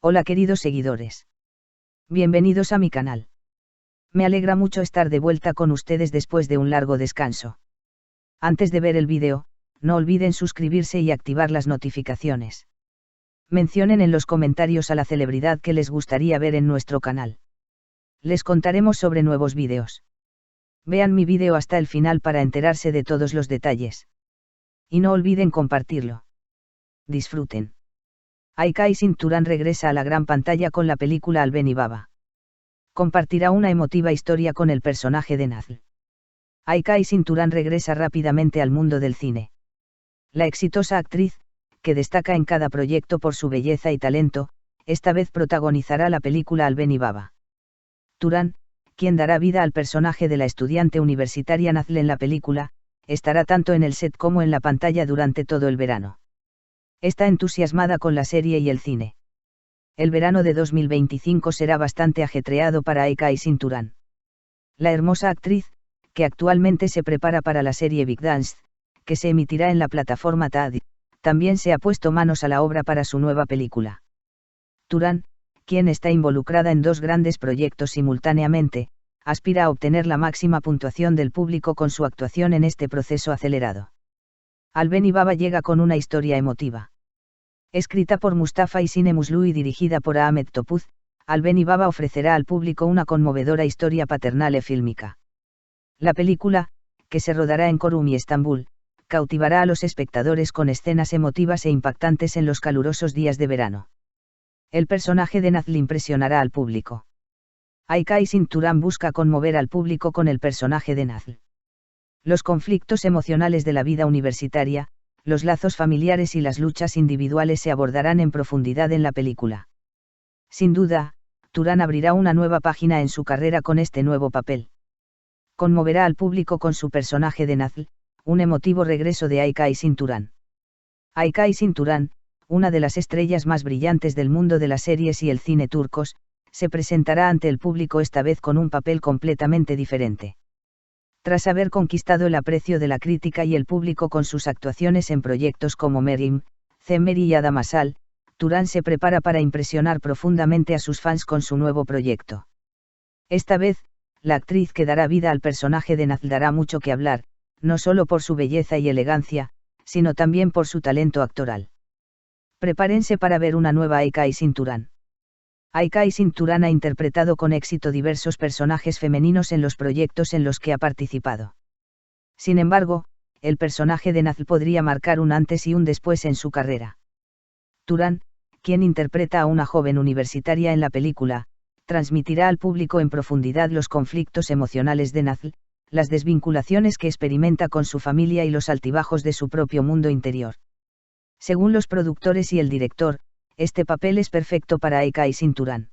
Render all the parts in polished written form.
Hola queridos seguidores. Bienvenidos a mi canal. Me alegra mucho estar de vuelta con ustedes después de un largo descanso. Antes de ver el vídeo, no olviden suscribirse y activar las notificaciones. Mencionen en los comentarios a la celebridad que les gustaría ver en nuestro canal. Les contaremos sobre nuevos vídeos. Vean mi vídeo hasta el final para enterarse de todos los detalles. Y no olviden compartirlo. Disfruten. Aika Sinturan regresa a la gran pantalla con la película Albeni Baba. Compartirá una emotiva historia con el personaje de Nazl. Aika Sinturan regresa rápidamente al mundo del cine. La exitosa actriz, que destaca en cada proyecto por su belleza y talento, esta vez protagonizará la película Albeni Baba. Turan, quien dará vida al personaje de la estudiante universitaria Nazl en la película, estará tanto en el set como en la pantalla durante todo el verano. Está entusiasmada con la serie y el cine. El verano de 2025 será bastante ajetreado para Aika Sinturan. La hermosa actriz, que actualmente se prepara para la serie Big Dance, que se emitirá en la plataforma TAD, también se ha puesto manos a la obra para su nueva película. Turan, quien está involucrada en dos grandes proyectos simultáneamente, aspira a obtener la máxima puntuación del público con su actuación en este proceso acelerado. Albeni Baba llega con una historia emotiva. Escrita por Mustafa Isine Muslu y dirigida por Ahmet Topuz, Albeni Baba ofrecerá al público una conmovedora historia paternal e fílmica. La película, que se rodará en Çorum y Estambul, cautivará a los espectadores con escenas emotivas e impactantes en los calurosos días de verano. El personaje de Nazl impresionará al público. Aika Sinturan busca conmover al público con el personaje de Nazl. Los conflictos emocionales de la vida universitaria, los lazos familiares y las luchas individuales se abordarán en profundidad en la película. Sin duda, Turan abrirá una nueva página en su carrera con este nuevo papel. Conmoverá al público con su personaje de Nazl, un emotivo regreso de Aika Sinturan. Aika Sinturan, una de las estrellas más brillantes del mundo de las series y el cine turcos, se presentará ante el público esta vez con un papel completamente diferente. Tras haber conquistado el aprecio de la crítica y el público con sus actuaciones en proyectos como Merim, Cemeri y Adamasal, Turan se prepara para impresionar profundamente a sus fans con su nuevo proyecto. Esta vez, la actriz que dará vida al personaje de Nazl dará mucho que hablar, no solo por su belleza y elegancia, sino también por su talento actoral. Prepárense para ver una nueva Aika Sinturan. Aika Sinturan ha interpretado con éxito diversos personajes femeninos en los proyectos en los que ha participado. Sin embargo, el personaje de Nazl podría marcar un antes y un después en su carrera. Turan, quien interpreta a una joven universitaria en la película, transmitirá al público en profundidad los conflictos emocionales de Nazl, las desvinculaciones que experimenta con su familia y los altibajos de su propio mundo interior. Según los productores y el director, este papel es perfecto para Aika Sinturan.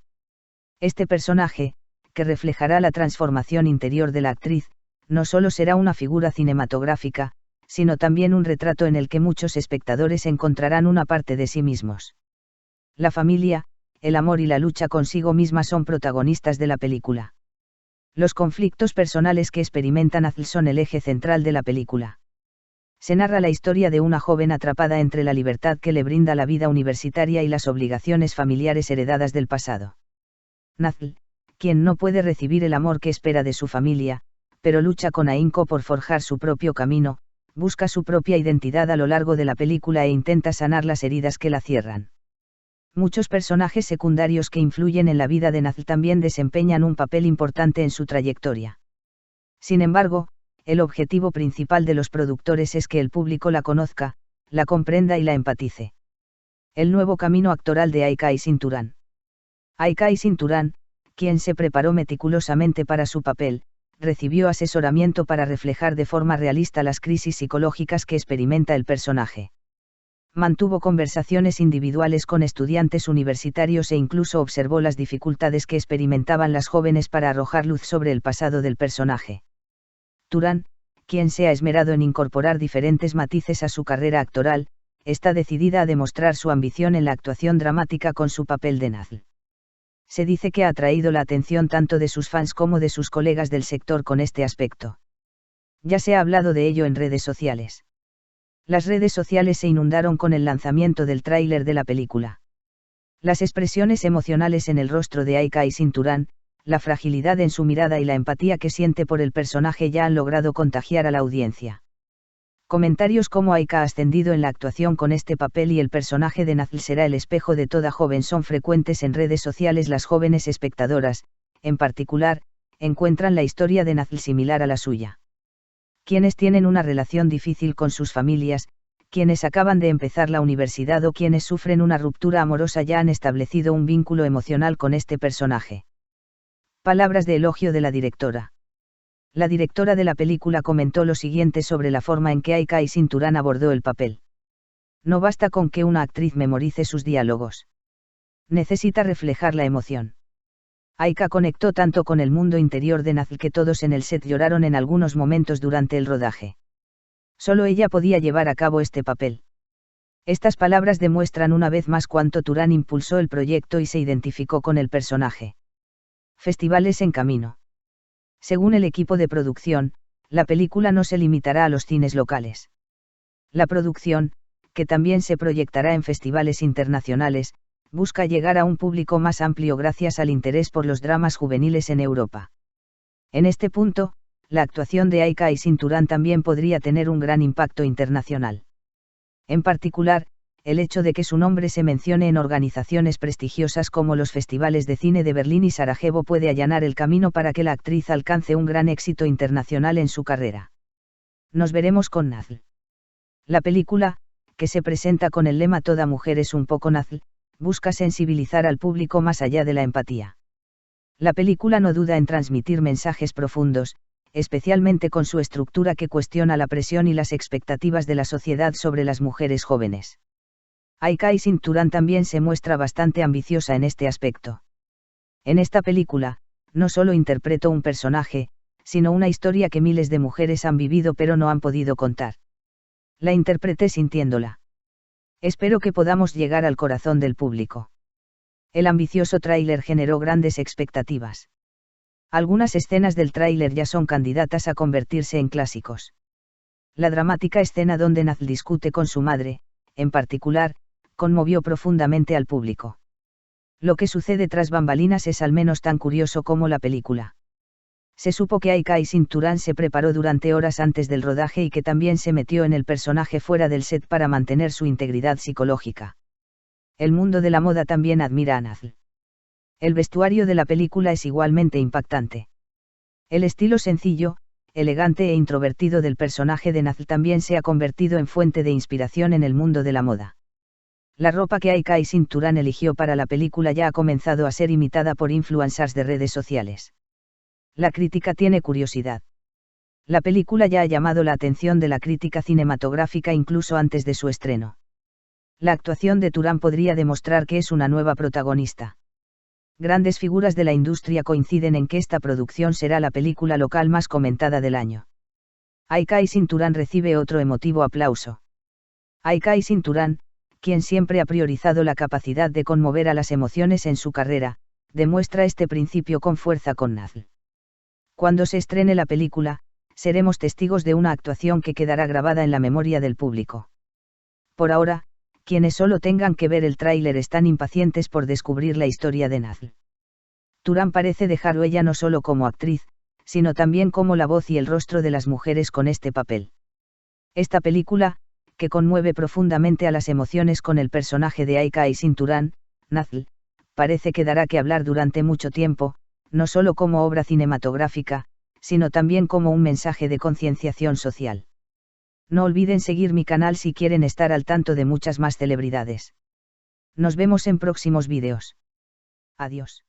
Este personaje, que reflejará la transformación interior de la actriz, no solo será una figura cinematográfica, sino también un retrato en el que muchos espectadores encontrarán una parte de sí mismos. La familia, el amor y la lucha consigo misma son protagonistas de la película. Los conflictos personales que experimenta Nazl son el eje central de la película. Se narra la historia de una joven atrapada entre la libertad que le brinda la vida universitaria y las obligaciones familiares heredadas del pasado. Nazl, quien no puede recibir el amor que espera de su familia, pero lucha con ahínco por forjar su propio camino, busca su propia identidad a lo largo de la película e intenta sanar las heridas que la cierran. Muchos personajes secundarios que influyen en la vida de Nazl también desempeñan un papel importante en su trayectoria. Sin embargo, el objetivo principal de los productores es que el público la conozca, la comprenda y la empatice. El nuevo camino actoral de Aika Sinturan. Aika Sinturan, quien se preparó meticulosamente para su papel, recibió asesoramiento para reflejar de forma realista las crisis psicológicas que experimenta el personaje. Mantuvo conversaciones individuales con estudiantes universitarios e incluso observó las dificultades que experimentaban las jóvenes para arrojar luz sobre el pasado del personaje. Turan, quien se ha esmerado en incorporar diferentes matices a su carrera actoral, está decidida a demostrar su ambición en la actuación dramática con su papel de Nazl. Se dice que ha atraído la atención tanto de sus fans como de sus colegas del sector con este aspecto. Ya se ha hablado de ello en redes sociales. Las redes sociales se inundaron con el lanzamiento del tráiler de la película. Las expresiones emocionales en el rostro de Aika Aysin Turán, la fragilidad en su mirada y la empatía que siente por el personaje ya han logrado contagiar a la audiencia. Comentarios como Aika ha ascendido en la actuación con este papel y el personaje de Nazl será el espejo de toda joven son frecuentes en redes sociales. Las jóvenes espectadoras, en particular, encuentran la historia de Nazl similar a la suya. Quienes tienen una relación difícil con sus familias, quienes acaban de empezar la universidad o quienes sufren una ruptura amorosa ya han establecido un vínculo emocional con este personaje. Palabras de elogio de la directora. La directora de la película comentó lo siguiente sobre la forma en que Aika Aysin Turán abordó el papel. No basta con que una actriz memorice sus diálogos. Necesita reflejar la emoción. Aika conectó tanto con el mundo interior de Nazl que todos en el set lloraron en algunos momentos durante el rodaje. Solo ella podía llevar a cabo este papel. Estas palabras demuestran una vez más cuánto Turán impulsó el proyecto y se identificó con el personaje. Festivales en camino. Según el equipo de producción, la película no se limitará a los cines locales. La producción, que también se proyectará en festivales internacionales, busca llegar a un público más amplio gracias al interés por los dramas juveniles en Europa. En este punto, la actuación de Aika Aysin Turán también podría tener un gran impacto internacional. En particular, el hecho de que su nombre se mencione en organizaciones prestigiosas como los festivales de cine de Berlín y Sarajevo puede allanar el camino para que la actriz alcance un gran éxito internacional en su carrera. Nos veremos con Nazl. La película, que se presenta con el lema Toda mujer es un poco Nazl, busca sensibilizar al público más allá de la empatía. La película no duda en transmitir mensajes profundos, especialmente con su estructura que cuestiona la presión y las expectativas de la sociedad sobre las mujeres jóvenes. Aika Aysin Turán también se muestra bastante ambiciosa en este aspecto. En esta película, no solo interpretó un personaje, sino una historia que miles de mujeres han vivido pero no han podido contar. La interpreté sintiéndola. Espero que podamos llegar al corazón del público. El ambicioso tráiler generó grandes expectativas. Algunas escenas del tráiler ya son candidatas a convertirse en clásicos. La dramática escena donde Nazl discute con su madre, en particular, conmovió profundamente al público. Lo que sucede tras bambalinas es al menos tan curioso como la película. Se supo que Aika Aysin Turán se preparó durante horas antes del rodaje y que también se metió en el personaje fuera del set para mantener su integridad psicológica. El mundo de la moda también admira a Nazl. El vestuario de la película es igualmente impactante. El estilo sencillo, elegante e introvertido del personaje de Nazl también se ha convertido en fuente de inspiración en el mundo de la moda. La ropa que Aika Aysin Turán eligió para la película ya ha comenzado a ser imitada por influencers de redes sociales. La crítica tiene curiosidad. La película ya ha llamado la atención de la crítica cinematográfica incluso antes de su estreno. La actuación de Turán podría demostrar que es una nueva protagonista. Grandes figuras de la industria coinciden en que esta producción será la película local más comentada del año. Aika Aysin Turán recibe otro emotivo aplauso. Aika Aysin Turán, quien siempre ha priorizado la capacidad de conmover a las emociones en su carrera, demuestra este principio con fuerza con Nazl. Cuando se estrene la película, seremos testigos de una actuación que quedará grabada en la memoria del público. Por ahora, quienes solo tengan que ver el tráiler están impacientes por descubrir la historia de Nazl. Turán parece dejar huella no solo como actriz, sino también como la voz y el rostro de las mujeres con este papel. Esta película, que conmueve profundamente a las emociones con el personaje de Aika Aysin Turán, Nazl, parece que dará que hablar durante mucho tiempo, no solo como obra cinematográfica, sino también como un mensaje de concienciación social. No olviden seguir mi canal si quieren estar al tanto de muchas más celebridades. Nos vemos en próximos vídeos. Adiós.